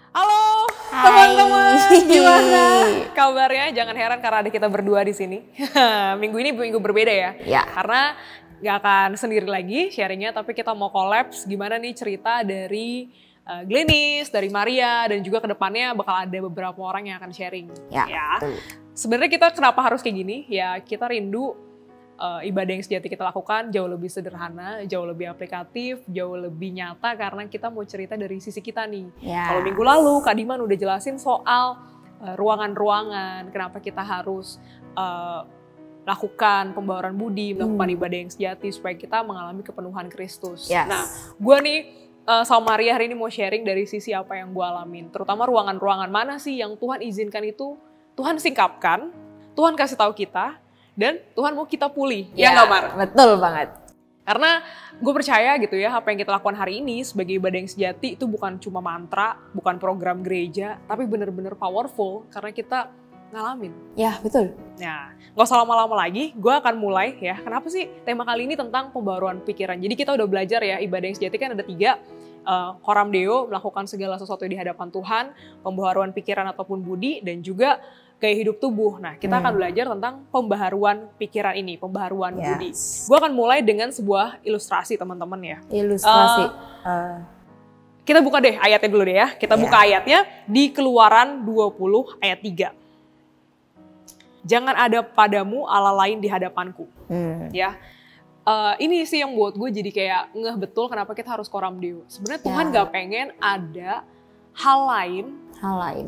Halo Hai. teman-teman, gimana kabarnya? Jangan heran karena ada kita berdua di sini. Minggu ini minggu berbeda ya. Ya. Karena nggak akan sendiri lagi sharingnya, tapi kita mau collapse gimana nih cerita dari Glenis, dari Maria, dan juga kedepannya bakal ada beberapa orang yang akan sharing. Ya. Sebenarnya kita kenapa harus kayak gini? Ya kita rindu ibadah yang sejati kita lakukan jauh lebih sederhana, jauh lebih aplikatif, jauh lebih nyata karena kita mau cerita dari sisi kita nih. Ya. Kalau minggu lalu Kak Diman udah jelasin soal ruangan-ruangan, kenapa kita harus lakukan pembaharuan budi, melakukan ibadah yang sejati supaya kita mengalami kepenuhan Kristus. Yes. Nah, gue nih sama Maria hari ini mau sharing dari sisi apa yang gue alamin, terutama ruangan-ruangan mana sih yang Tuhan izinkan itu, Tuhan singkapkan, Tuhan kasih tahu kita, dan Tuhan mau kita pulih, ya nggak Mar? Betul banget. Karena gue percaya gitu ya, apa yang kita lakukan hari ini sebagai ibadah yang sejati itu bukan cuma mantra, bukan program gereja, tapi benar-benar powerful karena kita ngalamin. Ya, betul. Nah, nggak usah lama-lama lagi, gue akan mulai ya. Kenapa sih tema kali ini tentang pembaruan pikiran? Jadi kita udah belajar ya, ibadah yang sejati kan ada 3, coram deo, melakukan segala sesuatu di hadapan Tuhan, pembaharuan pikiran ataupun budi, dan juga gaya hidup tubuh. Nah, kita akan belajar tentang pembaharuan pikiran ini, pembaharuan budi. Gue akan mulai dengan sebuah ilustrasi teman-teman ya. Ilustrasi. Kita buka deh ayatnya dulu deh ya. Kita buka ayatnya di Keluaran 20 ayat 3. Jangan ada padamu Allah lain di hadapanku. Ya. Ini sih yang buat gue jadi kayak ngeh betul kenapa kita harus coram deo. Sebenarnya Tuhan gak pengen ada hal lain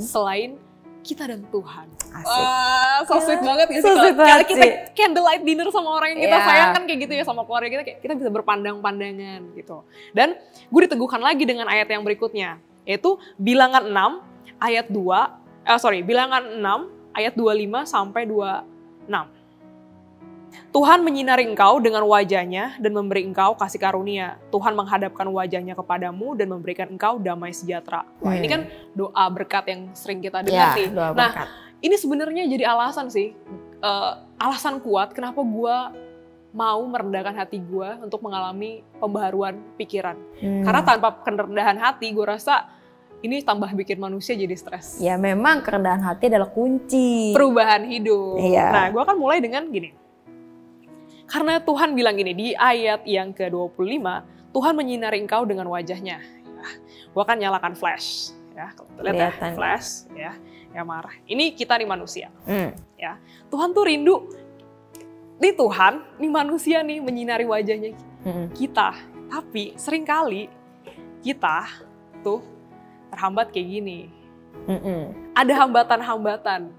selain kita dan Tuhan. Asik. Wah, so sweet banget gak sih? So sweet Kalau banget kita sih. candlelight dinner sama orang yang kita sayang kan kayak gitu ya, sama keluarga kita, kayak kita bisa berpandang-pandangan gitu. Dan gue diteguhkan lagi dengan ayat yang berikutnya, yaitu Bilangan 6 ayat 2, Bilangan 6 ayat 25 sampai 26. Tuhan menyinari engkau dengan wajahnya dan memberi engkau kasih karunia. Tuhan menghadapkan wajahnya kepadamu dan memberikan engkau damai sejahtera. Wah, ini kan doa berkat yang sering kita dengar nih. Nah, ini sebenarnya jadi alasan sih, alasan kuat kenapa gue mau merendahkan hati gue untuk mengalami pembaharuan pikiran. Karena tanpa kerendahan hati, gue rasa ini tambah bikin manusia jadi stres. Ya, memang kerendahan hati adalah kunci perubahan hidup. Iya. Nah, gue akan mulai dengan gini. Karena Tuhan bilang gini, di ayat yang ke-25, Tuhan menyinari engkau dengan wajahnya. Gue akan nyalakan flash. Ya, lihat ya, flash. Ya marah. Ini kita nih manusia. Ya, Tuhan tuh rindu. Nih Tuhan, nih manusia nih menyinari wajahnya kita. Tapi seringkali kita tuh terhambat kayak gini. Ada hambatan-hambatan.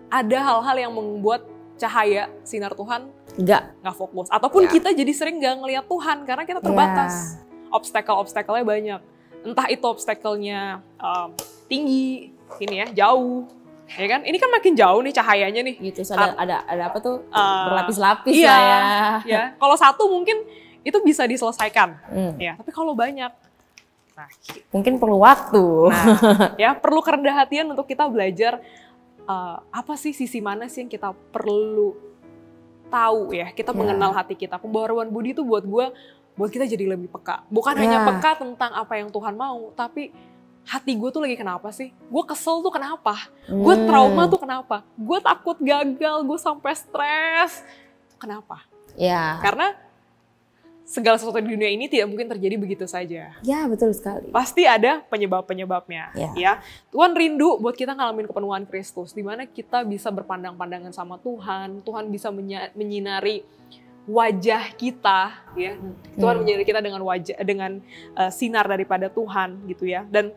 Ada hal-hal yang membuat cahaya sinar Tuhan nggak fokus. Ataupun kita jadi sering nggak ngelihat Tuhan karena kita terbatas. Obstacle-obstacle-nya banyak. Entah itu obstacle-nya tinggi, ini ya, jauh. Ya kan? Ini kan makin jauh nih cahayanya nih. Gitu, ada apa tuh? Berlapis-lapis iya, lah ya. Kalau satu mungkin itu bisa diselesaikan. Ya, tapi kalau banyak, nah, mungkin perlu waktu. Nah, ya perlu kerendahan hatian untuk kita belajar apa sih sisi mana sih yang kita perlu tahu ya, kita mengenal hati kita. Pembaharuan budi itu buat kita jadi lebih peka. Bukan hanya peka tentang apa yang Tuhan mau, tapi hati gue tuh lagi kenapa sih? Gue kesel tuh kenapa? Gue trauma tuh kenapa? Gue takut gagal, gue sampai stres. Kenapa? Ya. Karena segala sesuatu di dunia ini tidak mungkin terjadi begitu saja. Ya, betul sekali. Pasti ada penyebab-penyebabnya. Ya. Tuhan rindu buat kita ngalamin kepenuhan Kristus, di mana kita bisa berpandang-pandangan sama Tuhan. Tuhan bisa menyinari wajah kita, ya. Tuhan menyinari kita dengan sinar daripada Tuhan, gitu ya. Dan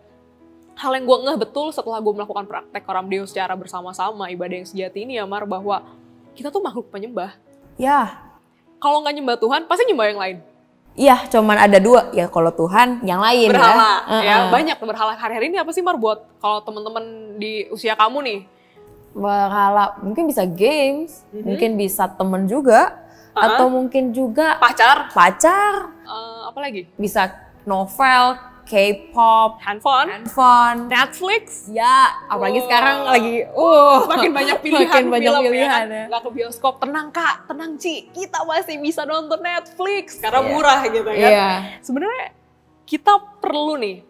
hal yang gue ngeh betul setelah gue melakukan praktek coram deo secara bersama-sama, ibadah yang sejati ini ya Mar, bahwa kita tuh makhluk penyembah. Ya. Kalau nggak nyembah Tuhan, pasti nyembah yang lain. Iya, cuman ada 2. Ya kalau Tuhan, yang lain berhala, ya. Banyak berhala. Hari-hari ini apa sih Mar buat kalau teman-teman di usia kamu nih? Berhala, mungkin bisa games, mungkin bisa temen juga, atau mungkin juga pacar. Apa lagi? Bisa novel, K-pop, handphone, Netflix. Ya, apalagi sekarang lagi makin banyak pilihan, makin banyak film, pilihan ya. Nggak ke bioskop, tenang Kak, tenang Ci, kita masih bisa nonton Netflix karena murah gitu kan. Iya. Sebenarnya kita perlu nih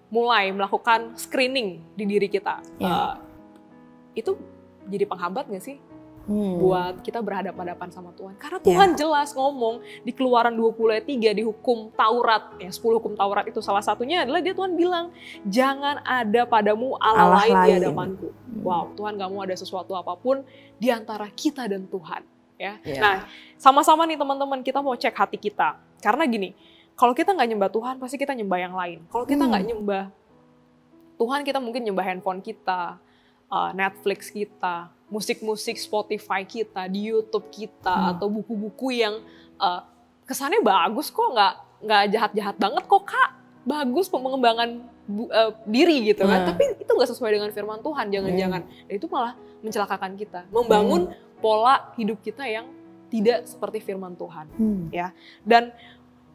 mulai melakukan screening di diri kita, itu jadi penghambat nggak sih buat kita berhadapan-hadapan sama Tuhan? Karena Tuhan jelas ngomong di Keluaran 20 ayat 3 di hukum Taurat, 10 hukum Taurat itu salah satunya adalah Tuhan bilang, jangan ada padamu Allah lain di hadapanku. Wow, Tuhan gak mau ada sesuatu apapun di antara kita dan Tuhan. Ya. Nah, sama-sama nih teman-teman, kita mau cek hati kita. Karena gini, kalau kita nggak nyembah Tuhan, pasti kita nyembah yang lain. Kalau kita nggak nyembah Tuhan, kita mungkin nyembah handphone kita, Netflix kita, musik-musik Spotify kita, di YouTube kita, atau buku-buku yang kesannya bagus kok, nggak jahat-jahat banget kok Kak, bagus pengembangan diri gitu kan, tapi itu nggak sesuai dengan firman Tuhan, jangan-jangan, itu malah mencelakakan kita, membangun pola hidup kita yang tidak seperti firman Tuhan, ya. Dan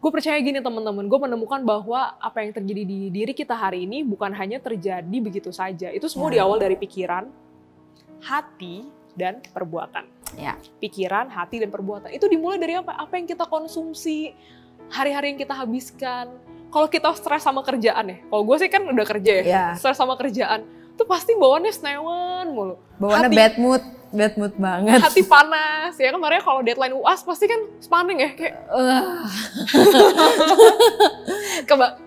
gue percaya gini teman-teman, gue menemukan bahwa apa yang terjadi di diri kita hari ini bukan hanya terjadi begitu saja. Itu semua diawal dari pikiran, hati, dan perbuatan. Pikiran, hati, dan perbuatan. Itu dimulai dari apa? Apa yang kita konsumsi, hari-hari yang kita habiskan. Kalau kita stres sama kerjaan ya, kalau gue sih kan udah kerja ya, stres sama kerjaan, tuh pasti bawaannya senewan mulu. Bawaannya bad mood banget. Hati panas, ya kemarin kalau deadline UAS pasti kan panik ya,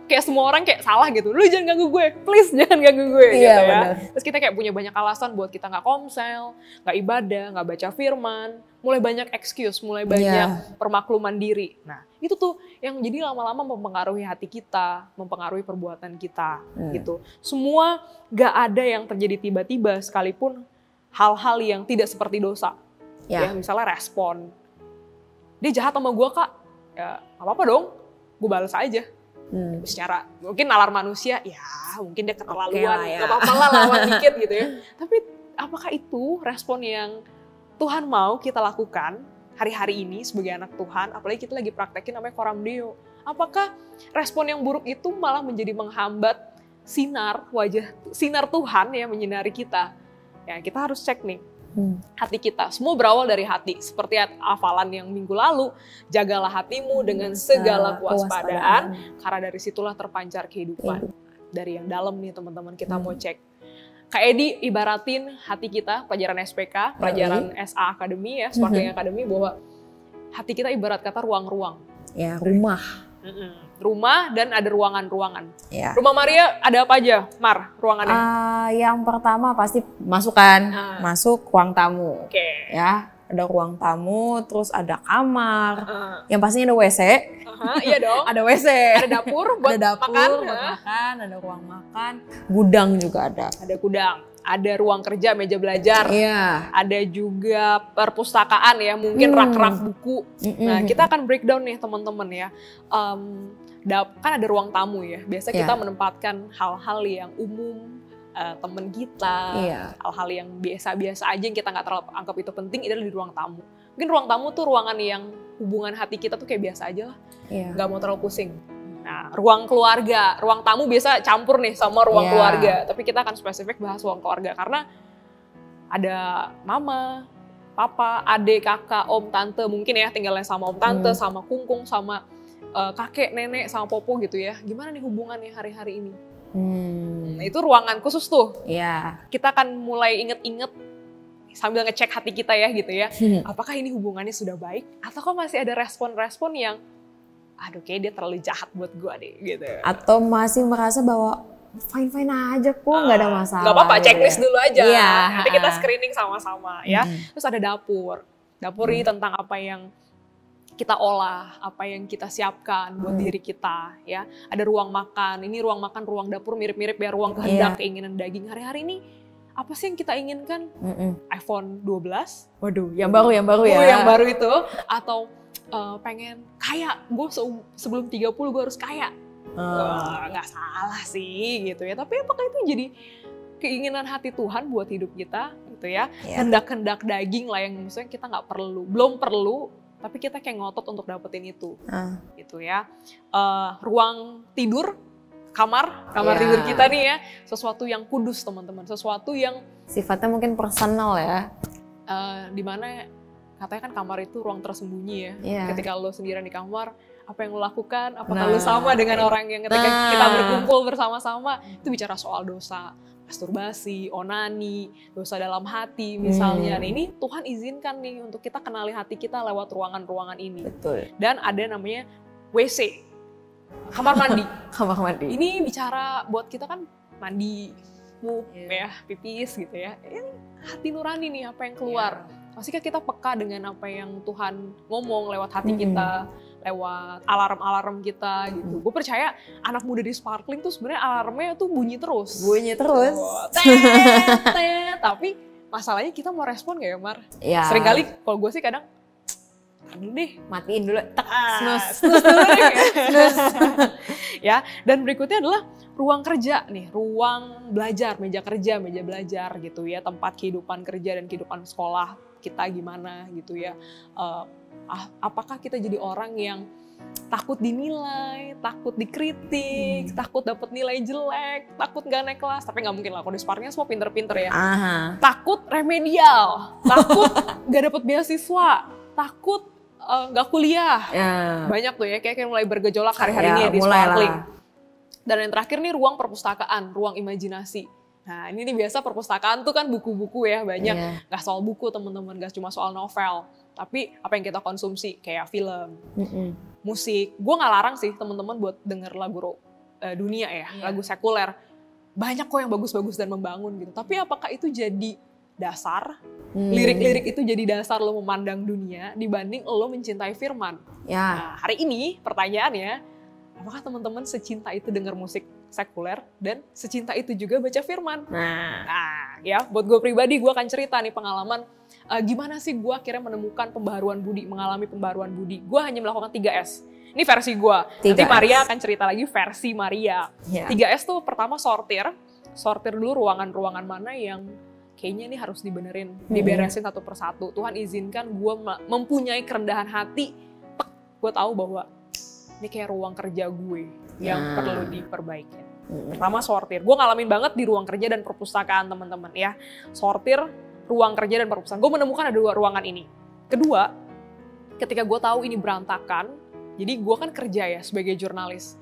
kayak semua orang kayak salah gitu, lu jangan ganggu gue, please jangan ganggu gue gitu ya. Bener. Terus kita kayak punya banyak alasan buat kita nggak komsel, nggak ibadah, nggak baca firman, mulai banyak excuse, mulai banyak permakluman diri. Nah itu tuh yang jadi lama-lama mempengaruhi hati kita, mempengaruhi perbuatan kita gitu. Semua nggak ada yang terjadi tiba-tiba, sekalipun hal-hal yang tidak seperti dosa. Ya misalnya respon, dia jahat sama gue Kak, ya gak apa-apa dong, gue balas aja. Secara mungkin nalar manusia, ya mungkin dia keterlaluan, gak apa-apa lah lawan dikit gitu ya. Tapi apakah itu respon yang Tuhan mau kita lakukan hari-hari ini sebagai anak Tuhan, apalagi kita lagi praktekin namanya Coram Deo. Apakah respon yang buruk itu malah menjadi menghambat sinar Tuhan yang menyinari kita? Ya, kita harus cek nih hati kita. Semua berawal dari hati. Seperti hafalan yang minggu lalu, jagalah hatimu dengan segala kewaspadaan, karena dari situlah terpancar kehidupan. Dari yang dalam nih teman-teman, kita mau cek. Kak Edi ibaratin hati kita, pelajaran SPK, pelajaran SA Academy ya, Sparkling Academy, bahwa hati kita ibarat kata ruang-ruang. Ya, rumah. Rumah dan ada ruangan-ruangan. Rumah Maria ada apa aja, Mar, ruangannya? Yang pertama pasti masuk ruang tamu. Ya, ada ruang tamu, terus ada kamar. Yang pastinya ada WC. Iya dong. Ada WC. Ada dapur buat makan. Ada ruang makan. Gudang juga ada. Ada gudang. Ada ruang kerja, meja belajar. Ada juga perpustakaan ya, mungkin rak-rak buku. Nah, kita akan breakdown nih teman-teman ya. Kan ada ruang tamu ya. Biasa kita menempatkan hal-hal yang umum, temen kita, hal-hal yang biasa-biasa aja yang kita nggak terlalu anggap itu penting, itu di ruang tamu. Mungkin ruang tamu tuh ruangan yang hubungan hati kita tuh kayak biasa aja lah, nggak mau terlalu pusing. Nah, ruang keluarga, ruang tamu biasa campur nih sama ruang keluarga, tapi kita akan spesifik bahas ruang keluarga karena ada mama, papa, adik, kakak, om, tante, mungkin ya tinggalnya sama om, tante, sama kungkung, sama kakek, nenek, sama popo gitu ya. Gimana nih hubungannya hari-hari ini? Nah, itu ruangan khusus tuh. Kita akan mulai inget-inget sambil ngecek hati kita ya gitu ya. Apakah ini hubungannya sudah baik? Atau kok masih ada respon-respon yang aduh kayak dia terlalu jahat buat gue deh gitu. Atau masih merasa bahwa fine-fine aja kok, nggak ada masalah. Gak apa-apa, checklist dulu aja. Nanti kita screening sama-sama ya. Terus ada dapur. Dapur ini tentang apa yang kita olah, apa yang kita siapkan buat diri kita ya. Ada ruang makan, ini ruang makan, ruang dapur mirip-mirip ya, ruang kehendak, keinginan daging. Hari-hari ini apa sih yang kita inginkan? iPhone 12? Waduh, yang baru ya. Yang baru itu. Atau pengen kaya, gue sebelum 30 gue harus kaya. Nggak salah sih gitu ya, tapi apakah itu jadi keinginan hati Tuhan buat hidup kita gitu ya? Kendak-kendak daging lah yang maksudnya kita belum perlu, tapi kita kayak ngotot untuk dapetin itu gitu ya. Ruang tidur, kamar tidur kita nih ya, sesuatu yang kudus teman-teman, sesuatu yang sifatnya mungkin personal ya, dimana katanya kan kamar itu ruang tersembunyi ya. Ketika lo sendirian di kamar, apa yang lo lakukan, apakah lo sama dengan orang yang ketika kita berkumpul bersama-sama, itu bicara soal dosa, masturbasi, onani, dosa dalam hati misalnya. Nah, ini Tuhan izinkan nih untuk kita kenali hati kita lewat ruangan-ruangan ini. Betul. Dan ada namanya WC, kamar mandi. Kamar mandi. Ini bicara buat kita kan mandi, ya, pipis gitu ya. Ini hati nurani nih apa yang keluar. Pastikan kita peka dengan apa yang Tuhan ngomong lewat hati kita, lewat alarm-alarm kita gitu. Gue percaya anak muda di Sparkling tuh sebenarnya alarmnya tuh bunyi terus. Tapi masalahnya kita mau respon gak ya, Mar? Ya. Seringkali kalau gue sih kadang, dulu deh, matiin dulu, snooze dulu deh. Ya, dan berikutnya adalah ruang kerja nih, ruang belajar, meja kerja, meja belajar gitu ya, tempat kehidupan kerja dan kehidupan sekolah kita gimana gitu ya. Apakah kita jadi orang yang takut dinilai, takut dikritik, takut dapat nilai jelek, takut gak naik kelas, tapi nggak mungkin lah, kalau di Sparkling semua pinter-pinter ya. Takut remedial, takut gak dapat beasiswa, takut nggak kuliah. Banyak tuh ya, kayak mulai bergejolak hari-hari ini ya di Sparkling. Dan yang terakhir nih ruang perpustakaan, ruang imajinasi. Nah ini nih biasa perpustakaan tuh kan buku-buku ya banyak. Gak soal buku teman-teman, gak cuma soal novel. Tapi apa yang kita konsumsi kayak film, musik. Gue gak larang sih teman-teman buat denger lagu dunia ya, lagu sekuler. Banyak kok yang bagus-bagus dan membangun gitu. Tapi apakah itu jadi dasar? Lirik-lirik itu jadi dasar lo memandang dunia dibanding lo mencintai firman. Nah, hari ini pertanyaannya, apakah teman-teman secinta itu dengar musik sekuler dan secinta itu juga baca firman? Nah ya buat gue pribadi gue akan cerita nih pengalaman gimana sih gue akhirnya menemukan pembaharuan budi, mengalami pembaharuan budi. Gue hanya melakukan 3S. Ini versi gue. Nanti Maria akan cerita lagi versi Maria. 3S tuh pertama sortir dulu ruangan-ruangan mana yang kayaknya ini harus dibenerin, diberesin satu persatu. Tuhan izinkan gue mempunyai kerendahan hati. Gue tahu bahwa ini kayak ruang kerja gue yang perlu diperbaiki. Pertama sortir. Gue ngalamin banget di ruang kerja dan perpustakaan teman-teman ya. Sortir, ruang kerja dan perpustakaan. Gue menemukan ada 2 ruangan ini. Kedua, ketika gue tahu ini berantakan, jadi gue kan kerja ya sebagai jurnalis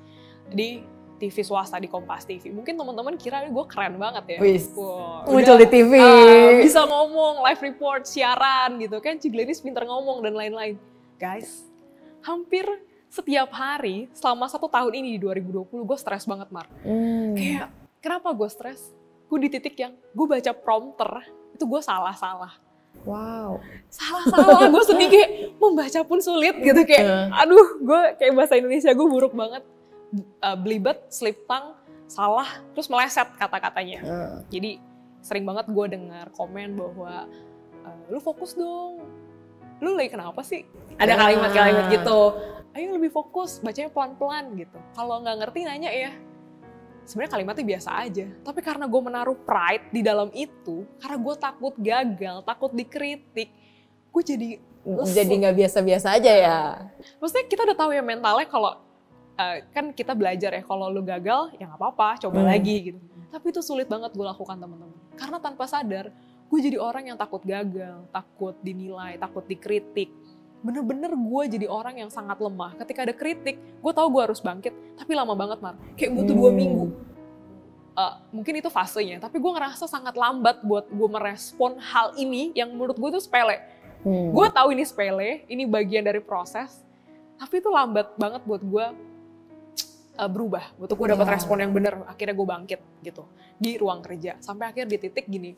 di TV swasta di Kompas TV. Mungkin teman-teman kira gue keren banget ya. Muncul di TV. Bisa ngomong, live report, siaran gitu kan. Ciglenis pinter ngomong dan lain-lain. Guys, hampir setiap hari selama 1 tahun ini di 2020 gue stres banget, Mar. Kayak kenapa gue stres? Gue di titik yang gue baca prompter itu gue salah-salah. Wow. Salah-salah, gue sedih kayak membaca pun sulit gitu kayak aduh gue kayak bahasa Indonesia gue buruk banget. Belibet, slip tongue, salah, terus meleset kata-katanya. Jadi sering banget gue dengar komen bahwa lu fokus dong, lu lagi kenapa sih? Ada kalimat-kalimat gitu. Ayo lebih fokus, bacanya pelan-pelan gitu. Kalau nggak ngerti nanya ya. Sebenarnya kalimatnya biasa aja. Tapi karena gue menaruh pride di dalam itu, karena gue takut gagal, takut dikritik, gue jadi nggak biasa-biasa aja ya. Maksudnya kita udah tahu ya mentalnya kalau kan kita belajar ya kalau lu gagal ya nggak apa-apa, coba lagi gitu. Tapi itu sulit banget gue lakukan teman-teman. Karena tanpa sadar, gue jadi orang yang takut gagal, takut dinilai, takut dikritik. Bener-bener gue jadi orang yang sangat lemah. Ketika ada kritik, gue tahu gue harus bangkit, tapi lama banget, Mar. Kayak butuh 2 minggu. Mungkin itu fasenya, tapi gue ngerasa sangat lambat buat gue merespon hal ini yang menurut gue itu sepele. Gue tahu ini sepele, ini bagian dari proses, tapi itu lambat banget buat gue berubah. Butuh gue dapat respon yang bener, akhirnya gue bangkit gitu di ruang kerja. Sampai akhir di titik gini,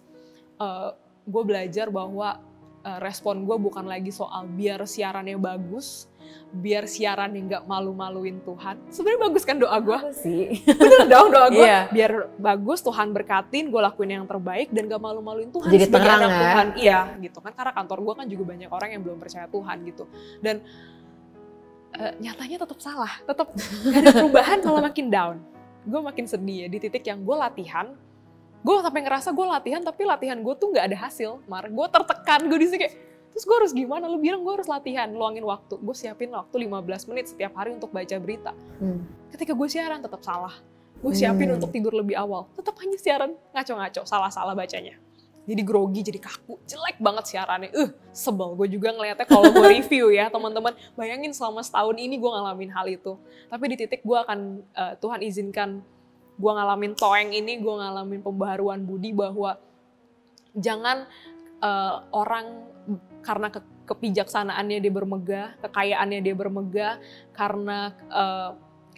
gue belajar bahwa respon gue bukan lagi soal biar siarannya bagus, biar siarannya nggak malu-maluin Tuhan. Sebenarnya bagus kan doa gue? Sih. Bener dong doa gue. Biar bagus, Tuhan berkatin, gue lakuin yang terbaik dan gak malu-maluin Tuhan. Jadi sebagai terang anak ya? Tuhan. Iya gitu kan, karena kantor gue kan juga banyak orang yang belum percaya Tuhan gitu. Dan nyatanya tetap salah, tetap gak ada perubahan, malah makin down. Gue makin sedih ya, di titik yang gue latihan, gue sampai ngerasa gue latihan, tapi latihan gue tuh gak ada hasil, Mar. Gue tertekan, gue disini kayak, terus gue harus gimana? Lu bilang gue harus latihan, luangin waktu. Gue siapin waktu 15 menit setiap hari untuk baca berita. Ketika gue siaran tetap salah. Gue siapin untuk tidur lebih awal, tetap hanya siaran ngaco-ngaco, salah-salah bacanya. Jadi grogi, jadi kaku, jelek banget siarannya. Sebel gue juga ngeliatnya kalau gue review ya teman-teman. Bayangin selama setahun ini gue ngalamin hal itu. Tapi di titik gue akan, Tuhan izinkan gue ngalamin toeng ini, gue ngalamin pembaharuan budi bahwa jangan orang karena kebijaksanaannya dia bermegah, kekayaannya dia bermegah, karena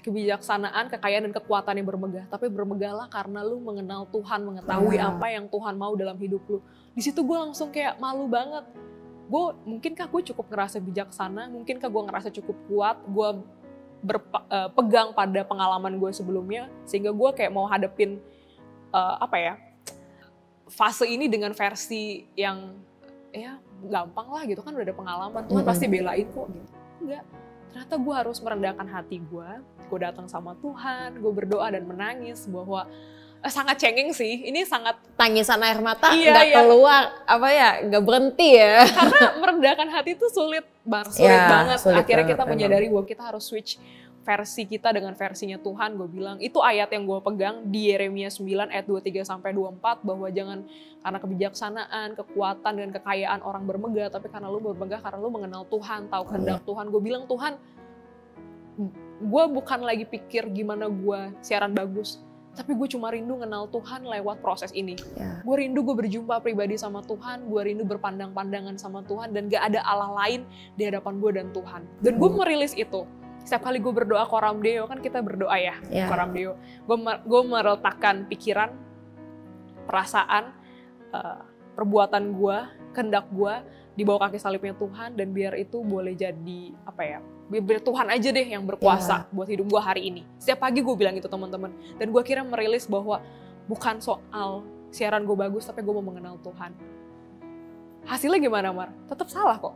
kebijaksanaan, kekayaan, dan kekuatannya bermegah. Tapi bermegahlah karena lu mengenal Tuhan, mengetahui apa yang Tuhan mau dalam hidup lu. Di situ gue langsung kayak malu banget. Mungkinkah gue cukup ngerasa bijaksana? Mungkinkah gue ngerasa cukup kuat? Gue berpegang pada pengalaman gue sebelumnya, sehingga gue kayak mau hadepin fase ini dengan versi yang ya gampang lah gitu kan, udah ada pengalaman, Tuhan pasti belain kok gitu. Enggak. Ternyata gue harus merendahkan hati gue datang sama Tuhan, gue berdoa dan menangis bahwa sangat cengeng sih, ini sangat tangisan air mata nggak keluar, nggak berhenti ya. Karena merendahkan hati itu sulit banget. Akhirnya kita menyadari bahwa kita harus switch versi kita dengan versinya Tuhan. Gue bilang, itu ayat yang gue pegang di Yeremia 9 ayat 23-24, bahwa jangan karena kebijaksanaan, kekuatan, dan kekayaan orang bermegah, tapi karena lu bermegah karena lu mengenal Tuhan, tahu kehendak Tuhan. Gue bilang, Tuhan, gue bukan lagi pikir gimana gue siaran bagus, tapi gue cuma rindu kenal Tuhan lewat proses ini. Gue rindu gue berjumpa pribadi sama Tuhan, gue rindu berpandang-pandangan sama Tuhan, dan gak ada Allah lain di hadapan gue dan Tuhan. Dan gue merilis itu. Setiap kali gue berdoa Coram Deo, kan kita berdoa ya, Coram Deo. Gue meletakkan pikiran, perasaan, perbuatan gue, kehendak gue di bawah kaki salibnya Tuhan, dan biar itu boleh jadi biar Tuhan aja deh yang berkuasa buat hidup gue hari ini. Setiap pagi gue bilang itu teman-teman, dan gue akhirnya merilis bahwa bukan soal siaran gue bagus, tapi gue mau mengenal Tuhan. Hasilnya gimana, Mar? Tetap salah kok.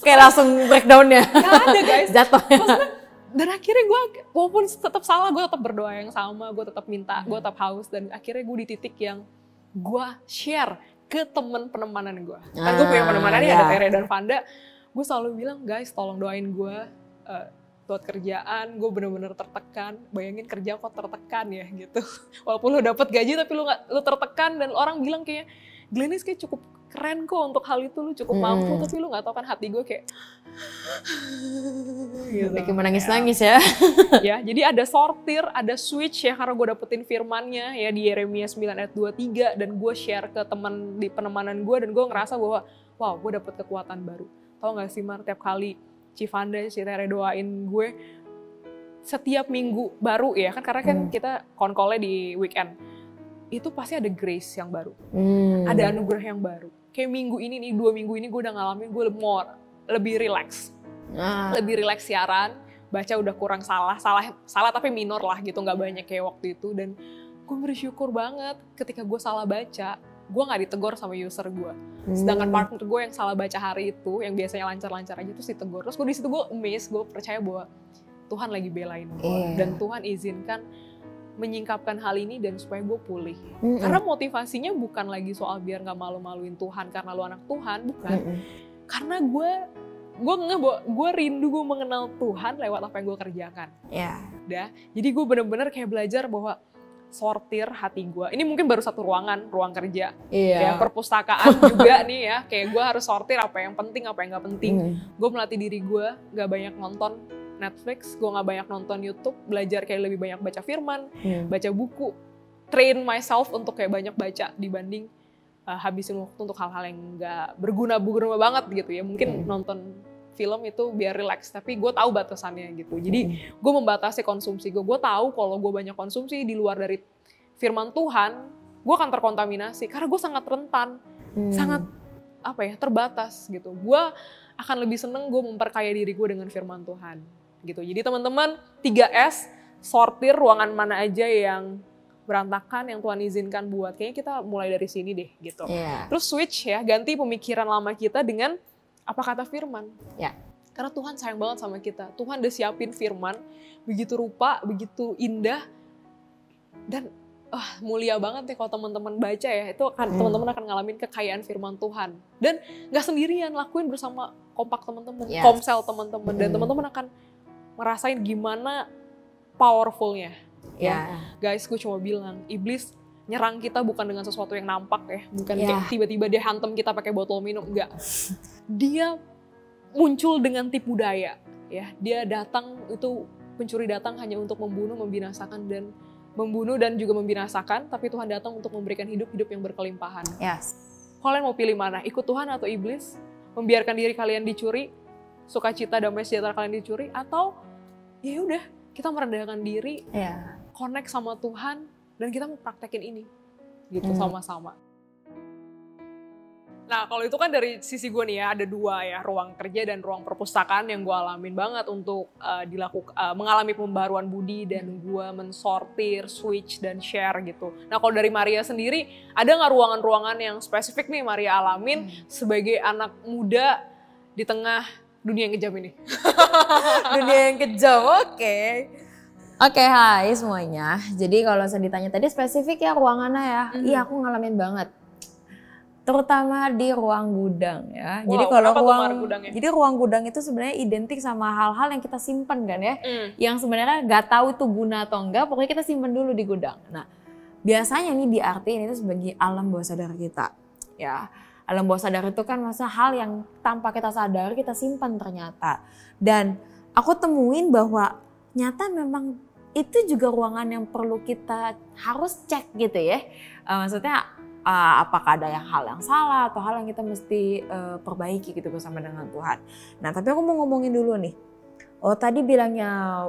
Kayak langsung breakdown-nya. Gak ada guys. Jatuhnya. Dan akhirnya gue, walaupun tetap salah, gue tetap berdoa yang sama, gue tetap minta, gue tetap haus, dan akhirnya gue di titik yang gue share ke temen penemanan gue. Kan gue punya penemanannya ada Tere dan Vanda. Gue selalu bilang, guys tolong doain gue buat kerjaan, gue bener-bener tertekan. Bayangin kerja kok tertekan ya gitu. Walaupun lo dapet gaji tapi lo tertekan, dan orang bilang kayak, Glenis kayak cukup keren kok untuk hal itu, lu cukup mampu, tapi lu gak tau kan hati gue kayak gitu. Kayak menangis-nangis ya. Ya, jadi ada sortir, ada switch ya, karena gue dapetin firmannya ya di Yeremia 9 ayat 23, dan gue share ke teman di penemanan gue, dan gue ngerasa bahwa wow, gue dapet kekuatan baru. Tau gak sih Mar, tiap kali Civanda, Tere doain gue setiap minggu baru ya kan, karena kan kita konkolnya di weekend, itu pasti ada grace yang baru, ada anugerah yang baru. Kayak minggu ini nih, 2 minggu ini gue udah ngalamin, gue lebih relax, lebih relax siaran, baca udah kurang salah tapi minor lah gitu, nggak banyak kayak waktu itu. Dan gue bersyukur banget ketika gue salah baca, gue nggak ditegur sama user gue. Sedangkan partner gue yang salah baca hari itu, yang biasanya lancar-lancar aja, terus ditegur. Terus gue di situ gue amazed, gue percaya bahwa Tuhan lagi belain gue, dan Tuhan izinkan menyingkapkan hal ini dan supaya gue pulih. Karena motivasinya bukan lagi soal biar gak malu-maluin Tuhan karena lu anak Tuhan, bukan. Karena gue rindu gue mengenal Tuhan lewat apa yang gue kerjakan. Jadi gue bener-bener kayak belajar bahwa sortir hati gue. Ini mungkin baru satu ruang kerja. Ya, perpustakaan juga nih ya. Kayak gue harus sortir apa yang penting, apa yang gak penting. Gue melatih diri gue gak banyak nonton Netflix, gue gak banyak nonton YouTube, belajar kayak lebih banyak baca firman, baca buku, train myself untuk kayak banyak baca dibanding habisin waktu untuk hal-hal yang gak berguna banget gitu ya. Mungkin nonton film itu biar relax, tapi gue tahu batasannya gitu. Jadi gue membatasi konsumsi gue. Gue tahu kalau gue banyak konsumsi di luar dari firman Tuhan, gue akan terkontaminasi karena gue sangat rentan, sangat terbatas gitu. Gue akan lebih seneng gue memperkaya diri gue dengan firman Tuhan gitu. Jadi teman-teman, 3S, sortir ruangan mana aja yang berantakan, yang Tuhan izinkan buat. Kayaknya kita mulai dari sini deh gitu. Terus switch ya, ganti pemikiran lama kita dengan apa kata firman. Karena Tuhan sayang banget sama kita. Tuhan udah siapin firman, begitu rupa, begitu indah, dan mulia banget nih kalau teman-teman baca ya. Itu akan teman-teman akan ngalamin kekayaan firman Tuhan. Dan gak sendirian, lakuin bersama kompak teman-teman, komsel teman-teman, dan teman-teman akan ngerasain gimana powerfulnya. Guys, gue cuma bilang, iblis nyerang kita bukan dengan sesuatu yang nampak ya, bukan kayak tiba-tiba dia hantam kita pakai botol minum, enggak. Dia muncul dengan tipu daya, ya. Dia datang, itu pencuri datang hanya untuk membunuh, dan juga membinasakan, tapi Tuhan datang untuk memberikan hidup yang berkelimpahan. Yes. Kalian mau pilih mana? Ikut Tuhan atau iblis? Membiarkan diri kalian dicuri, sukacita damai sejahtera kalian dicuri, atau ya udah kita merendahkan diri, connect sama Tuhan, dan kita mau praktekin ini gitu sama-sama. Nah kalau itu kan dari sisi gue nih ya, ada dua ya, ruang kerja dan ruang perpustakaan yang gue alamin banget untuk mengalami pembaruan budi dan gue mensortir, switch, dan share gitu. Nah kalau dari Maria sendiri, ada nggak ruangan-ruangan yang spesifik nih Maria alamin sebagai anak muda di tengah dunia yang kejam ini? Dunia yang kejam, oke. Oke, hai semuanya. Jadi kalau saya ditanya tadi spesifik ya ruangannya ya, iya aku ngalamin banget. Terutama di ruang gudang ya. Wow, jadi kalau ruang gudang itu sebenarnya identik sama hal-hal yang kita simpan kan ya. Yang sebenarnya nggak tahu itu guna atau enggak, pokoknya kita simpan dulu di gudang. Nah, biasanya nih diartiin itu sebagai alam bawah sadar kita. Ya, alam bawah sadar itu kan masa hal yang tanpa kita sadar kita simpan ternyata. Dan aku temuin bahwa nyata memang itu juga ruangan yang perlu kita harus cek gitu ya. Maksudnya apakah ada hal yang salah atau hal yang kita mesti perbaiki gitu bersama dengan Tuhan. Nah tapi aku mau ngomongin dulu nih. Tadi bilangnya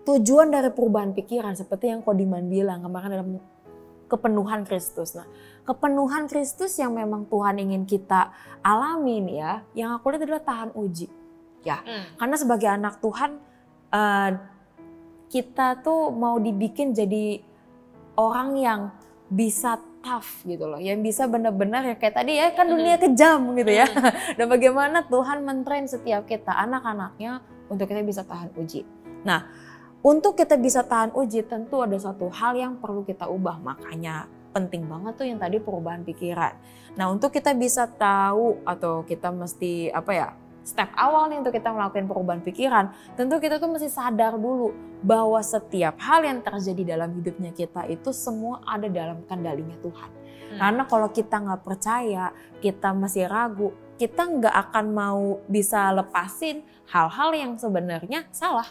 tujuan dari perubahan pikiran seperti yang Kodiman bilang kemarin dalam kepenuhan Kristus. Nah kepenuhan Kristus yang memang Tuhan ingin kita alamin ya, yang aku lihat adalah tahan uji. Ya, karena sebagai anak Tuhan kita tuh mau dibikin jadi orang yang bisa tough gitu loh, yang bisa benar-benar ya kayak tadi ya kan dunia kejam gitu ya. Dan bagaimana Tuhan mentrain setiap kita anak-anaknya untuk kita bisa tahan uji. Nah, untuk kita bisa tahan uji tentu ada satu hal yang perlu kita ubah, makanya penting banget tuh yang tadi perubahan pikiran. Nah, untuk kita bisa tahu atau kita mesti step awal nih untuk kita melakukan perubahan pikiran, tentu kita tuh mesti sadar dulu bahwa setiap hal yang terjadi dalam hidupnya kita itu semua ada dalam kendalinya Tuhan. Karena kalau kita nggak percaya, kita masih ragu, kita nggak akan mau bisa lepasin hal-hal yang sebenarnya salah.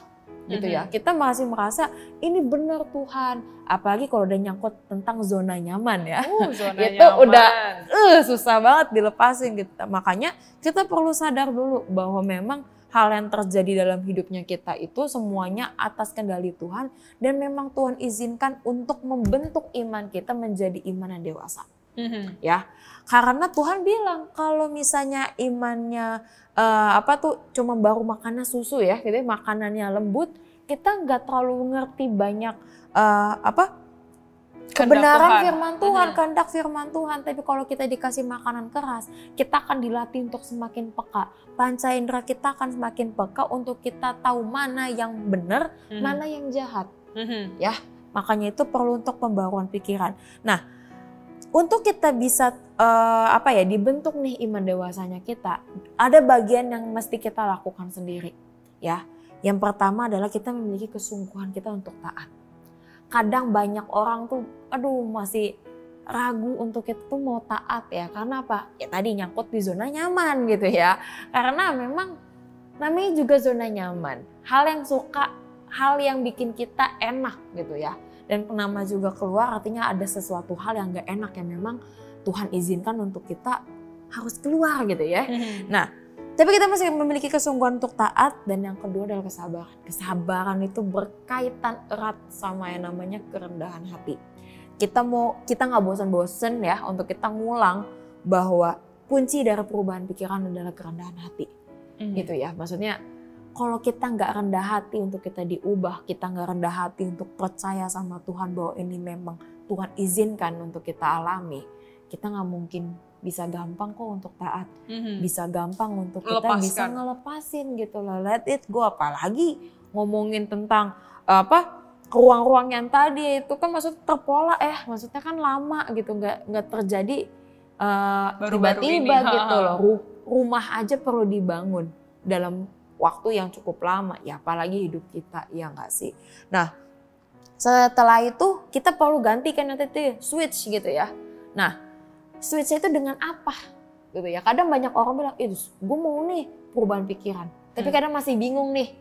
Gitu ya, kita masih merasa ini benar Tuhan, apalagi kalau udah nyangkut tentang zona nyaman ya, zona itu nyaman. Udah susah banget dilepasin gitu. Makanya kita perlu sadar dulu bahwa memang hal yang terjadi dalam hidupnya kita itu semuanya atas kendali Tuhan dan memang Tuhan izinkan untuk membentuk iman kita menjadi iman yang dewasa. Ya, karena Tuhan bilang kalau misalnya imannya cuma baru makannya susu ya, gitu, makanannya lembut, kita nggak terlalu ngerti banyak kebenaran firman Tuhan, kehendak firman Tuhan. Tapi kalau kita dikasih makanan keras, kita akan dilatih untuk semakin peka. Panca indera kita akan semakin peka untuk kita tahu mana yang benar, mana yang jahat. Ya, makanya itu perlu untuk pembaruan pikiran. Nah, untuk kita bisa dibentuk nih iman dewasanya kita, ada bagian yang mesti kita lakukan sendiri. Ya, yang pertama adalah kita memiliki kesungguhan kita untuk taat. Kadang banyak orang tuh, masih ragu untuk kita tuh mau taat ya, karena apa? Ya tadi nyangkut di zona nyaman gitu ya. Karena memang namanya juga zona nyaman. Hal yang bikin kita enak gitu ya. Dan nama juga keluar artinya ada sesuatu hal yang gak enak yang memang Tuhan izinkan untuk kita harus keluar gitu ya. Nah, tapi kita masih memiliki kesungguhan untuk taat, dan yang kedua adalah kesabaran. Kesabaran itu berkaitan erat sama yang namanya kerendahan hati. Kita nggak bosan-bosan ya untuk kita ngulang bahwa kunci dari perubahan pikiran adalah kerendahan hati. Gitu ya, maksudnya kalau kita nggak rendah hati untuk kita diubah, kita nggak rendah hati untuk percaya sama Tuhan bahwa ini memang Tuhan izinkan untuk kita alami, kita nggak mungkin bisa gampang kok untuk taat, bisa gampang untuk kita bisa ngelepasin gitu loh, let it go. Apalagi ngomongin tentang ruang-ruang yang tadi itu kan maksud terpola maksudnya kan lama gitu, nggak terjadi tiba-tiba gitu loh. Rumah aja perlu dibangun dalam waktu yang cukup lama ya, apalagi hidup kita, ya nggak sih. Nah, Setelah itu kita perlu gantikan nanti tuh switch gitu ya. Nah, switch-nya itu dengan apa? Gitu ya. Kadang banyak orang bilang, gue mau nih perubahan pikiran. Tapi kadang masih bingung nih,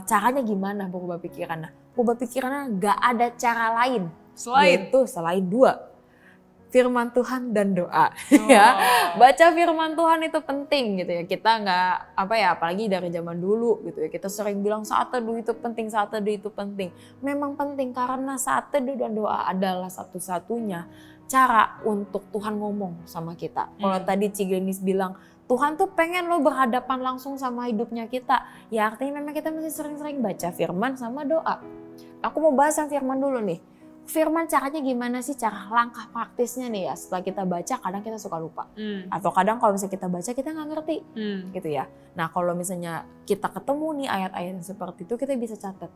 caranya gimana berubah pikiran. Nah, berubah pikirannya gak ada cara lain. Selain 2. Firman Tuhan dan doa. Ya, baca firman Tuhan itu penting gitu ya. Kita nggak apalagi dari zaman dulu gitu ya. Kita sering bilang saat teduh itu penting, saat teduh itu penting. Memang penting karena saat teduh dan doa adalah satu-satunya cara untuk Tuhan ngomong sama kita. Kalau tadi Cigenis bilang Tuhan tuh pengen lo berhadapan langsung sama hidupnya kita. Ya artinya memang kita mesti sering-sering baca firman sama doa. Aku mau bahas yang firman dulu nih. Firman caranya gimana sih, cara langkah praktisnya nih ya. Setelah kita baca kadang kita suka lupa. Atau kadang kalau misalnya kita baca kita nggak ngerti gitu ya. Nah kalau misalnya kita ketemu nih ayat-ayat yang seperti itu kita bisa catat.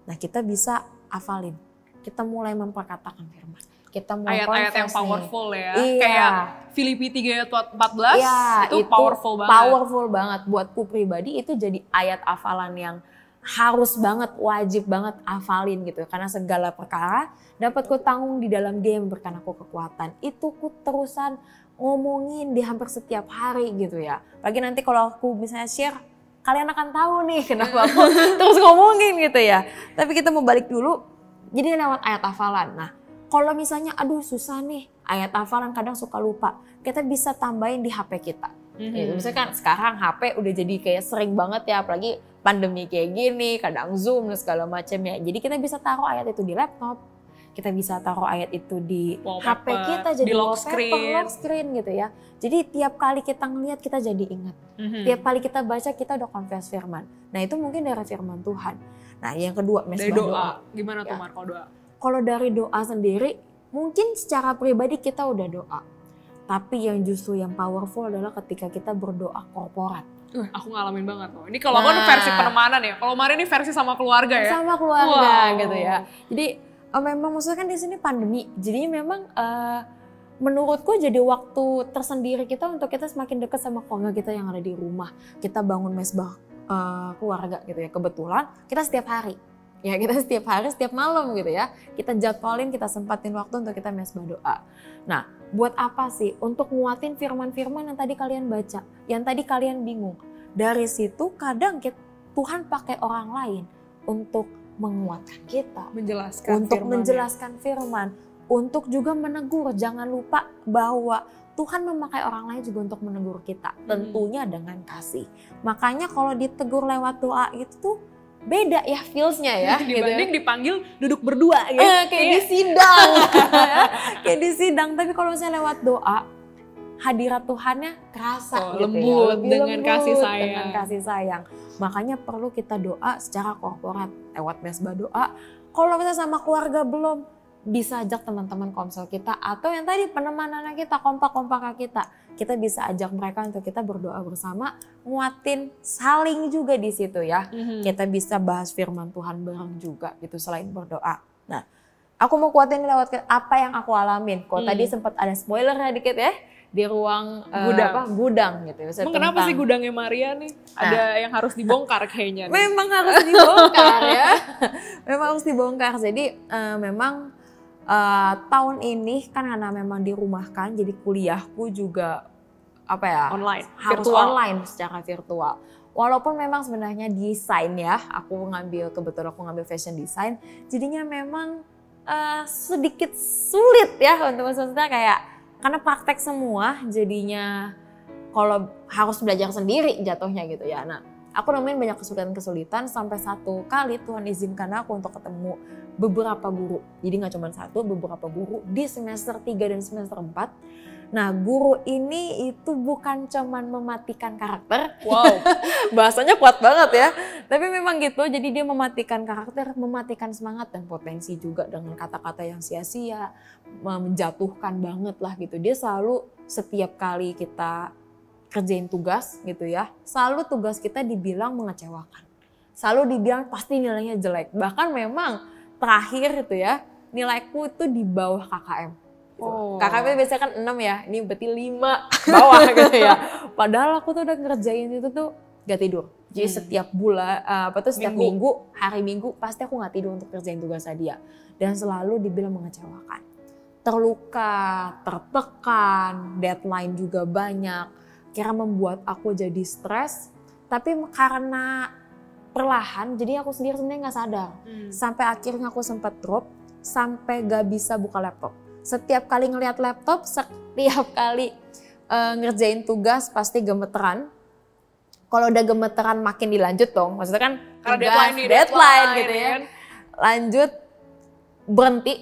Nah kita bisa hafalin. Kita mulai memperkatakan firman. Kita mulai ayat-ayat yang powerful ya. Iya. Kayak Filipi 3 ayat 14 iya, itu powerful banget. Powerful banget. Buatku pribadi itu jadi ayat hafalan yang harus banget, wajib banget hafalin gitu. Karena segala perkara dapat ku tanggung di dalam Dia yang memberikan aku kekuatan. Itu ku terusan ngomongin di hampir setiap hari gitu ya. Apalagi nanti kalau aku misalnya share, kalian akan tahu nih kenapa aku terus ngomongin gitu ya. Tapi kita mau balik dulu, jadi lewat ayat hafalan. Nah kalau misalnya aduh susah nih, ayat hafalan kadang suka lupa, kita bisa tambahin di HP kita. Gitu. Misalnya kan sekarang HP udah jadi kayak sering banget ya, apalagi pandemi kayak gini, kadang Zoom dan segala macam ya. Jadi kita bisa taruh ayat itu di laptop, kita bisa taruh ayat itu di HP kita, jadi lock screen gitu ya. Jadi tiap kali kita ngelihat kita jadi ingat. Tiap kali kita baca kita udah confess firman. Nah itu mungkin dari firman Tuhan. Nah yang kedua dari doa. Gimana tuh Marco doa? Kalau dari doa sendiri, mungkin secara pribadi kita udah doa. Tapi yang justru yang powerful adalah ketika kita berdoa korporat. Aku ngalamin banget loh. Ini kalau aku versi penemanan ya. Kalau Mari ini versi sama keluarga ya. Sama keluarga gitu ya. Jadi memang maksudnya kan di sini pandemi. Jadi memang menurutku jadi waktu tersendiri kita untuk kita semakin dekat sama keluarga kita yang ada di rumah. Kita bangun mesbah keluarga gitu ya. Kebetulan kita setiap hari. Ya kita setiap hari, setiap malam gitu ya. Kita jadwalin, kita sempatin waktu untuk kita mesbah doa. Nah, buat apa sih? Untuk nguatin firman-firman yang tadi kalian baca, yang tadi kalian bingung. Dari situ kadang Tuhan pakai orang lain untuk menguatkan kita. Menjelaskan firman. Untuk juga menegur. Jangan lupa bahwa Tuhan memakai orang lain juga untuk menegur kita. Tentunya dengan kasih. Makanya kalau ditegur lewat doa itu tuh beda ya feelsnya ya. Dibanding gitu. Dipanggil duduk berdua gitu. Kayak di sidang. Kayak di sidang. Tapi kalau misalnya lewat doa, hadirat Tuhannya kerasa gitu lembut, ya. Lebih dengan lembut, kasih sayang. Dengan kasih sayang. Makanya perlu kita doa secara korporat. Lewat mesbah doa. Kalau misalnya sama keluarga belum, bisa ajak teman-teman komsel kita. Atau yang tadi penemanannya kita, kompak-kompaknya kita. Kita bisa ajak mereka untuk kita berdoa bersama, nguatin saling juga di situ ya. Kita bisa bahas firman Tuhan bareng juga gitu selain berdoa. Nah, aku mau kuatin lewat apa yang aku alamin. Kalau tadi sempat ada spoilernya dikit ya di ruang gudang gitu. Kenapa sih gudangnya Maria nih? Ada yang harus dibongkar kayaknya. Memang harus dibongkar ya. Memang harus dibongkar. Jadi memang tahun ini kan karena memang dirumahkan, jadi kuliahku juga online, harus virtual. Online secara virtual. Walaupun memang sebenarnya desain ya, kebetulan aku ngambil fashion design, jadinya memang sedikit sulit ya untuk maksudnya kayak karena praktek semua, jadinya kalau harus belajar sendiri jatuhnya gitu ya. Nah, aku nemuin banyak kesulitan-kesulitan sampai satu kali Tuhan izinkan aku untuk ketemu beberapa guru. Jadi gak cuma satu, beberapa guru di semester 3 dan semester 4. Nah guru ini itu bukan cuma mematikan karakter. Wow, bahasanya kuat banget ya. Tapi memang gitu, jadi dia mematikan karakter, mematikan semangat dan potensi juga dengan kata-kata yang sia-sia, menjatuhkan banget lah gitu. Dia selalu setiap kali kita kerjain tugas gitu ya, selalu tugas kita dibilang mengecewakan. Selalu dibilang pasti nilainya jelek. Bahkan memang terakhir itu ya, nilaiku itu di bawah KKM. Gitu. KKM biasanya kan 6 ya, ini berarti 5 bawah gitu ya. Padahal aku tuh udah ngerjain itu tuh gak tidur. Jadi setiap bulan, setiap minggu, hari Minggu pasti aku nggak tidur untuk kerjain tugasnya dia. Dan selalu dibilang mengecewakan. Terluka, tertekan, deadline juga banyak. Kira membuat aku jadi stres. Tapi karena perlahan, jadi aku sendiri sebenarnya nggak sadar. Sampai akhirnya aku sempat drop, sampai gak bisa buka laptop. Setiap kali ngelihat laptop, setiap kali ngerjain tugas pasti gemeteran. Kalau udah gemeteran makin dilanjut dong, maksudnya kan karena deadline gitu ya. Lanjut, berhenti,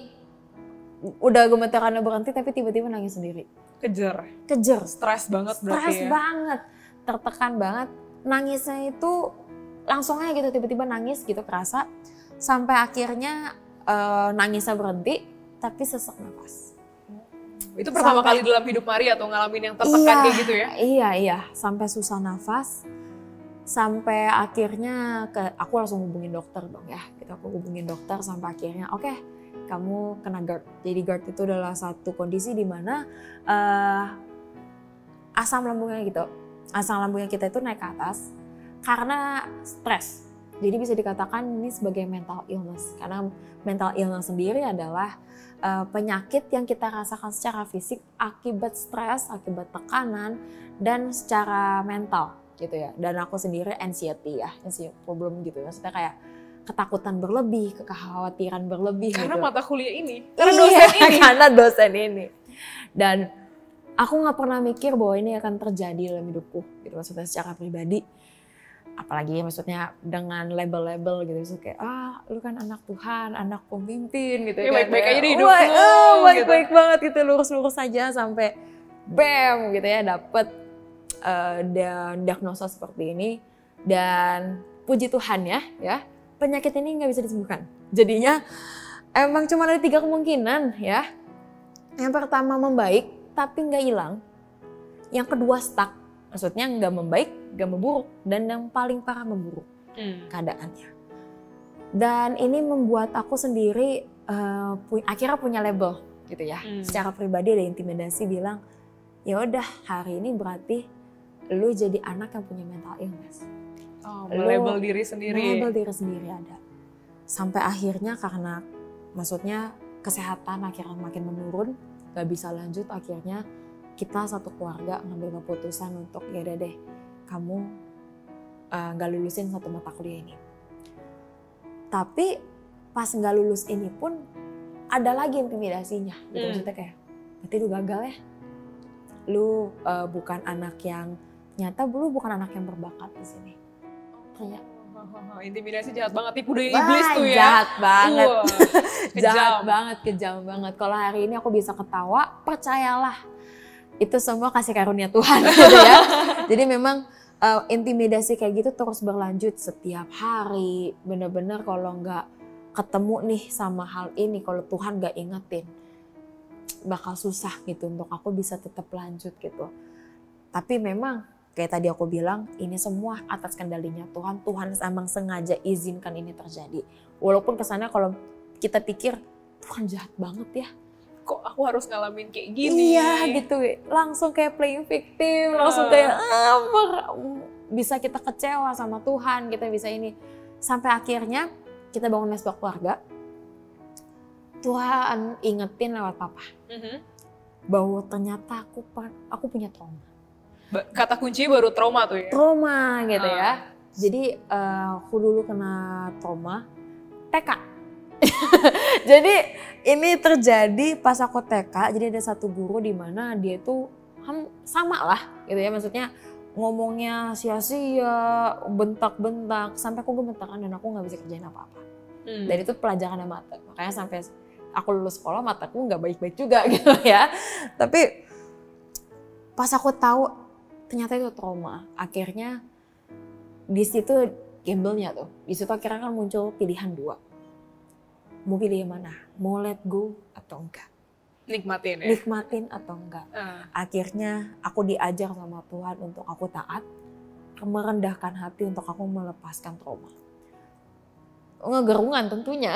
udah gemeterannya berhenti tapi tiba-tiba nangis sendiri. Kejer. Stres banget berarti ya. Stres banget, tertekan banget. Nangisnya itu langsung aja gitu, tiba-tiba nangis gitu kerasa. Sampai akhirnya nangisnya berhenti, tapi sesak nafas. Itu pertama kali dalam hidup Maria atau ngalamin yang tertekan kayak gitu ya? Iya, sampai susah nafas. Sampai akhirnya aku langsung hubungin dokter dong ya. Aku hubungin dokter sampai akhirnya oke, kamu kena GERD. Jadi GERD itu adalah satu kondisi di mana asam lambungnya kita itu naik ke atas karena stres. Jadi bisa dikatakan ini sebagai mental illness. Karena mental illness sendiri adalah penyakit yang kita rasakan secara fisik akibat stres, akibat tekanan, dan secara mental gitu ya. Dan aku sendiri anxiety problem gitu. Maksudnya kayak ketakutan berlebih, kekhawatiran berlebih. Karena gitu. mata kuliah ini, karena dosen ini. Dan aku nggak pernah mikir bahwa ini akan terjadi dalam hidupku, gitu maksudnya secara pribadi. Apalagi maksudnya dengan label-label gitu, kayak lu kan anak Tuhan, anak pemimpin gitu. Baik-baik aja di hidup lu. Baik-baik banget gitu, lurus-lurus aja sampai bam gitu ya dapet diagnosa seperti ini. Dan puji Tuhan ya penyakit ini nggak bisa disembuhkan. Jadinya emang cuma ada 3 kemungkinan ya. Yang pertama membaik tapi nggak hilang. Yang kedua stuck, maksudnya nggak membaik, nggak memburuk, dan yang paling parah memburuk keadaannya. Dan ini membuat aku sendiri akhirnya punya label gitu ya. Secara pribadi ada intimidasi bilang, ya udah hari ini berarti lu jadi anak yang punya mental illness. Label diri sendiri. Label diri sendiri ada. Sampai akhirnya karena maksudnya kesehatan akhirnya makin menurun, gak bisa lanjut, akhirnya kita satu keluarga ngambil keputusan untuk ya udah deh kamu gak lulusin satu mata kuliah ini. Tapi pas gak lulus ini pun ada lagi intimidasinya gitu. Maksudnya kayak berarti lu gagal ya, lu bukan anak yang nyata, lu bukan anak yang berbakat di sini. Kayak intimidasi jahat banget, tipu daya iblis tuh ya. Jahat banget. Kejam banget. Kalau hari ini aku bisa ketawa, percayalah itu semua kasih karunia Tuhan gitu ya. Jadi memang intimidasi kayak gitu terus berlanjut setiap hari. Bener-bener kalau nggak ketemu nih sama hal ini, kalau Tuhan nggak ingetin, bakal susah gitu untuk aku bisa tetap lanjut gitu. Tapi memang kayak tadi aku bilang, ini semua atas kendalinya Tuhan. Tuhan emang sengaja izinkan ini terjadi. Walaupun kesannya kalau kita pikir, Tuhan jahat banget ya. Kok aku harus ngalamin kayak gini? Iya gitu, langsung kayak playing victim, langsung kayak bisa kita kecewa sama Tuhan, kita bisa ini. Sampai akhirnya kita bangun mesbah keluarga, Tuhan ingetin lewat papa. Bahwa ternyata aku punya trauma. Kata kunci baru trauma tuh ya? Trauma gitu ya. Jadi aku dulu kena trauma TK. Jadi ini terjadi pas aku TK, jadi ada satu guru di mana dia itu sama lah gitu ya. Maksudnya ngomongnya sia-sia, bentak-bentak, sampai aku gemeteran dan aku gak bisa kerjain apa-apa. Dan itu pelajaran mata. Makanya sampai aku lulus sekolah mataku gak baik-baik juga gitu ya. Tapi pas aku tahu ternyata itu trauma. Akhirnya di situ gamble-nya tuh. Di situ akhirnya kan muncul pilihan 2. Mau pilih yang mana? Mau let go atau enggak? Nikmatin ya? Nikmatin atau enggak? Akhirnya aku diajar sama Tuhan untuk aku taat, merendahkan hati untuk aku melepaskan trauma. Ngegerungan tentunya.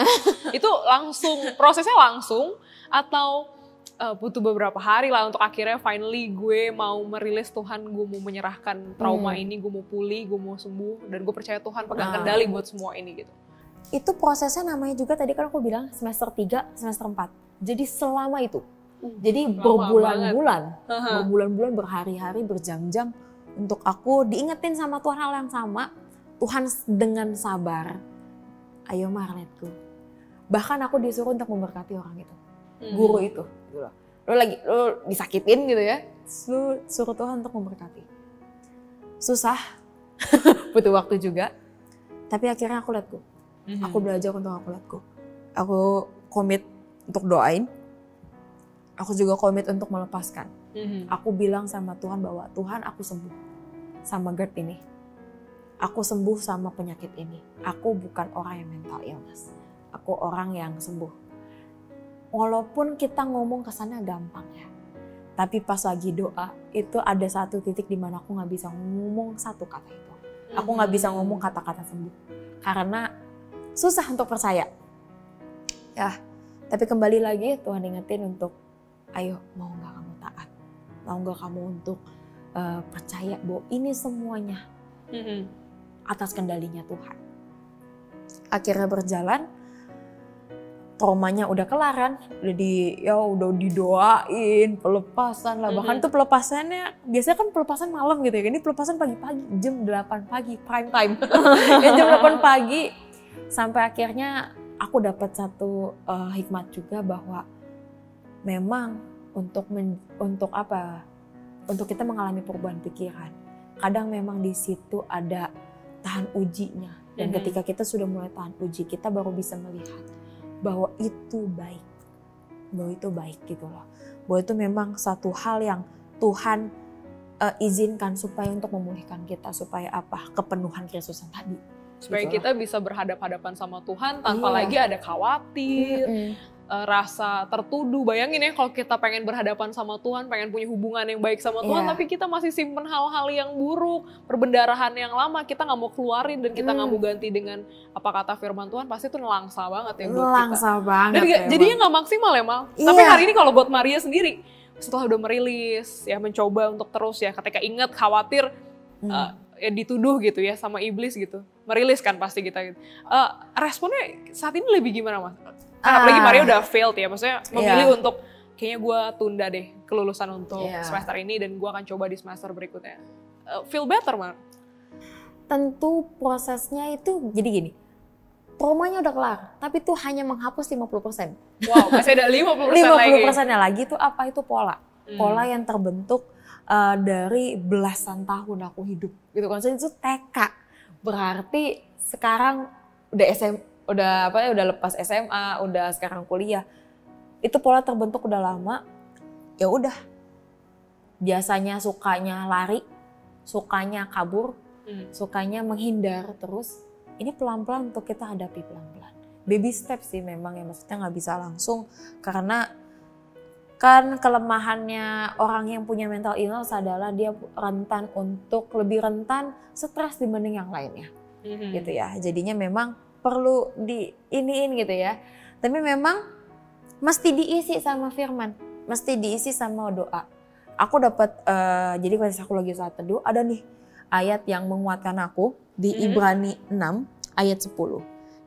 Itu langsung, prosesnya langsung atau butuh beberapa hari lah untuk akhirnya finally gue mau merilis Tuhan, gue mau menyerahkan trauma ini, gue mau pulih, gue mau sembuh, dan gue percaya Tuhan pegang kendali buat semua ini gitu. Itu prosesnya namanya juga tadi kan aku bilang semester 3, semester 4. Jadi selama itu. Jadi berbulan-bulan, berhari-hari, berjam-jam untuk aku diingetin sama Tuhan hal yang sama. Tuhan dengan sabar, ayo Marletku. Bahkan aku disuruh untuk memberkati orang itu. Guru itu gitu loh. Lo disakitin gitu ya, lo suruh Tuhan untuk memberkati. Susah, butuh waktu juga, tapi akhirnya aku let go. Aku belajar untuk aku let go. Aku komit untuk doain, aku juga komit untuk melepaskan. Aku bilang sama Tuhan bahwa Tuhan, aku sembuh sama GERD ini, aku sembuh sama penyakit ini. Aku bukan orang yang mental illness, aku orang yang sembuh. Walaupun kita ngomong kesannya gampang ya, tapi pas lagi doa itu ada satu titik di mana aku nggak bisa ngomong satu kata itu. Aku nggak bisa ngomong kata-kata sembuh karena susah untuk percaya. Ya, tapi kembali lagi Tuhan ingetin untuk, ayo mau nggak kamu taat, mau nggak kamu untuk percaya bahwa ini semuanya atas kendalinya Tuhan. Akhirnya berjalan. Traumanya udah kelar kan, udah didoain, pelepasan lah. Bahkan tuh pelepasannya, biasanya kan pelepasan malam gitu ya. Ini pelepasan pagi-pagi, jam 8 pagi, prime time. Ya, jam 8 pagi. Sampai akhirnya aku dapat satu hikmat juga bahwa memang untuk kita mengalami perubahan pikiran, kadang memang di situ ada tahan ujinya. Dan ketika kita sudah mulai tahan uji, kita baru bisa melihat bahwa itu baik gitu loh. Bahwa itu memang satu hal yang Tuhan izinkan supaya untuk memulihkan kita, supaya kepenuhan Kristus yang tadi. Supaya gitu kita bisa berhadapan-hadapan sama Tuhan tanpa lagi ada khawatir, rasa tertuduh. Bayangin ya kalau kita pengen berhadapan sama Tuhan, pengen punya hubungan yang baik sama Tuhan, tapi kita masih simpen hal-hal yang buruk, perbendarahan yang lama, kita nggak mau keluarin dan kita nggak mau ganti dengan apa kata firman Tuhan, pasti itu nelangsa banget ya buat kita. Nelangsa banget. Dan jadinya nggak maksimal ya Mal. Tapi hari ini kalau buat Maria sendiri, setelah udah merilis, ya mencoba untuk terus ya, ketika ingat khawatir, ya dituduh gitu ya sama iblis gitu, merilis kan pasti kita gitu. Responnya saat ini lebih gimana Mas? Apalagi Maria udah failed ya, maksudnya memilih untuk kayaknya gue tunda deh kelulusan untuk semester ini dan gue akan coba di semester berikutnya. Feel better Mar? Tentu prosesnya itu jadi gini, traumanya udah kelar, tapi itu hanya menghapus 50%. Wow, masih ada 50% lagi. 50%-nya lagi itu apa? Itu pola. Pola yang terbentuk dari belasan tahun aku hidup. Gitu kan, itu TK. Berarti sekarang udah lepas SMA, udah sekarang kuliah. Itu pola terbentuk udah lama. Ya udah. Biasanya sukanya lari, sukanya kabur, sukanya menghindar terus. Ini pelan-pelan untuk kita hadapi pelan-pelan. Baby step sih memang ya, maksudnya nggak bisa langsung karena kan kelemahannya orang yang punya mental illness adalah dia lebih rentan stres dibanding yang lainnya. Gitu ya. Jadinya memang perlu diiniin gitu ya. Tapi memang mesti diisi sama firman, mesti diisi sama doa. Aku dapat jadi pas aku lagi saat teduh ada nih ayat yang menguatkan aku di Ibrani 6 ayat 10.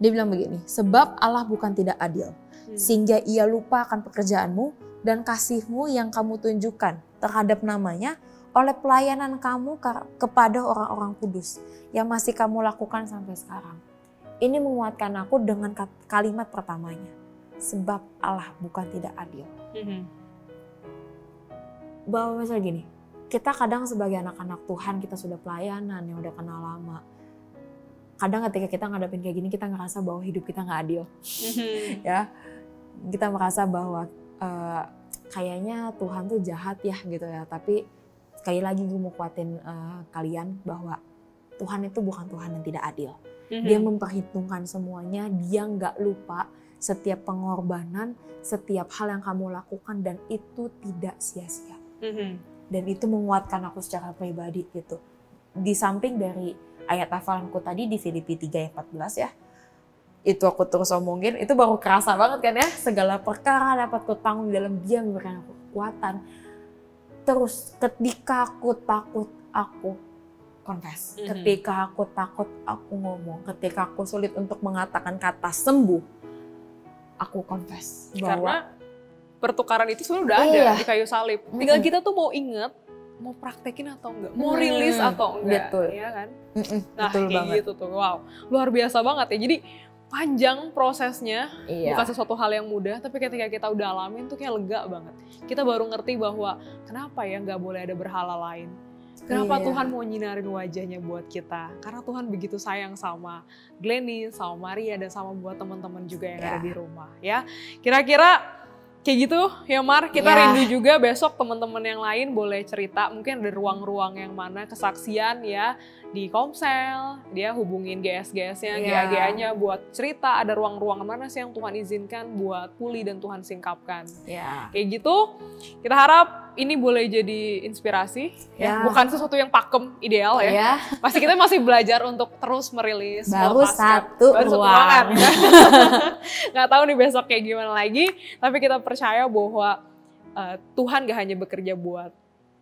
Dia bilang begini, sebab Allah bukan tidak adil sehingga ia lupa akan pekerjaanmu dan kasihmu yang kamu tunjukkan terhadap namanya oleh pelayanan kamu kepada orang-orang kudus yang masih kamu lakukan sampai sekarang. Ini menguatkan aku dengan kalimat pertamanya. Sebab Allah bukan tidak adil. Bahwa misalnya gini, kita kadang sebagai anak-anak Tuhan, kita sudah pelayanan, yang udah kenal lama. Kadang ketika kita ngadepin kayak gini, kita ngerasa bahwa hidup kita gak adil. Ya, kita merasa bahwa kayaknya Tuhan tuh jahat ya gitu ya. Tapi sekali lagi gue mau kuatin kalian bahwa Tuhan itu bukan Tuhan yang tidak adil. Dia memperhitungkan semuanya, dia nggak lupa setiap pengorbanan, setiap hal yang kamu lakukan dan itu tidak sia-sia. Dan itu menguatkan aku secara pribadi gitu. Di samping dari ayat hafalanku tadi di Filipi 3 ayat 14 ya, itu aku terus omongin, itu baru kerasa banget kan ya, segala perkara dapat kutanggung di dalam Dia memberikan aku kekuatan. Terus ketika aku takut, aku confess. Ketika aku takut, aku ngomong. Ketika aku sulit untuk mengatakan kata sembuh, aku confess. Karena pertukaran itu sebenarnya udah ada di kayu salib. Tinggal kita tuh mau inget, mau praktekin atau enggak, mau rilis atau enggak. Betul. Ya kan? Nah betul kayak banget. gitu tuh, wow. Luar biasa banget ya. Jadi panjang prosesnya, bukan sesuatu hal yang mudah, tapi ketika kita udah alamin tuh kayak lega banget. Kita baru ngerti bahwa kenapa ya nggak boleh ada berhala lain. Kenapa Tuhan mau nyinarin wajahnya buat kita? Karena Tuhan begitu sayang sama Glenny, sama Maria, dan sama buat teman-teman juga yang ada di rumah. Ya, kira-kira kayak gitu ya Mar, kita rindu juga besok teman-teman yang lain boleh cerita, mungkin ada ruang-ruang yang mana kesaksian ya, di Komsel, dia hubungin GS-GS-nya, GA-GA-nya buat cerita, ada ruang-ruang mana sih yang Tuhan izinkan buat pulih dan Tuhan singkapkan. Kayak gitu, kita harap ini boleh jadi inspirasi, ya. Bukan sesuatu yang pakem ideal ya. Pasti kita masih belajar untuk terus merilis. Baru satu ruangan. Nggak tahu nih besok kayak gimana lagi, tapi kita percaya bahwa Tuhan gak hanya bekerja buat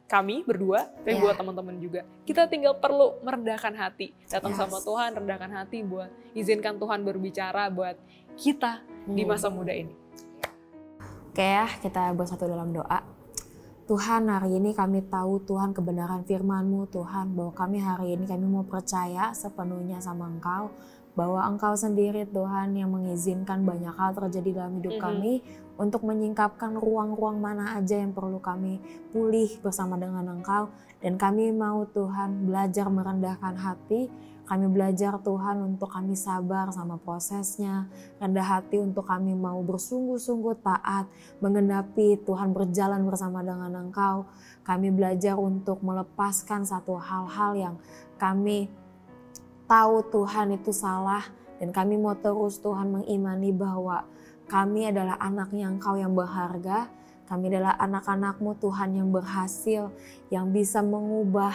kami berdua, tapi buat teman-teman juga. Kita tinggal perlu merendahkan hati, datang sama Tuhan, rendahkan hati buat izinkan Tuhan berbicara buat kita di masa muda ini. Oke ya, kita bersatu dalam doa. Tuhan, hari ini kami tahu Tuhan kebenaran firman-Mu Tuhan, bahwa kami hari ini kami mau percaya sepenuhnya sama Engkau, bahwa Engkau sendiri Tuhan yang mengizinkan banyak hal terjadi dalam hidup kami untuk menyingkapkan ruang-ruang mana aja yang perlu kami pulih bersama dengan Engkau. Dan kami mau Tuhan belajar merendahkan hati, kami belajar Tuhan untuk kami sabar sama prosesnya, rendah hati untuk kami mau bersungguh-sungguh taat, menggenapi Tuhan berjalan bersama dengan Engkau. Kami belajar untuk melepaskan satu hal-hal yang kami tahu Tuhan itu salah, dan kami mau terus Tuhan mengimani bahwa kami adalah anaknya Engkau yang berharga, kami adalah anak-anak-Mu Tuhan yang berhasil, yang bisa mengubah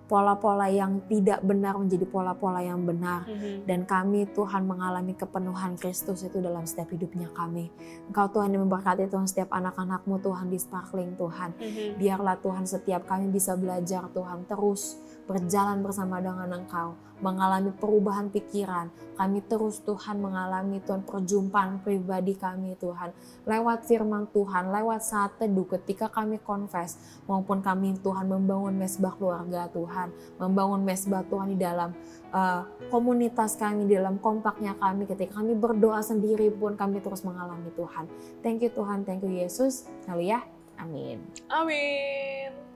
pola-pola yang tidak benar menjadi pola-pola yang benar. Dan kami Tuhan mengalami kepenuhan Kristus itu dalam setiap hidupnya kami. Engkau Tuhan yang memberkati Tuhan setiap anak-anak-Mu Tuhan di Sparkling Tuhan. Biarlah Tuhan setiap kami bisa belajar Tuhan terus berjalan bersama dengan Engkau, mengalami perubahan pikiran. Kami terus Tuhan mengalami Tuhan perjumpaan pribadi kami Tuhan, lewat firman Tuhan, lewat saat teduh ketika kami confess, maupun kami Tuhan membangun mesbah keluarga Tuhan, membangun mesbah Tuhan di dalam komunitas kami, di dalam kompaknya kami, ketika kami berdoa sendiri pun kami terus mengalami Tuhan. Thank you Tuhan, thank you Yesus. Haleluya, amin. Amin.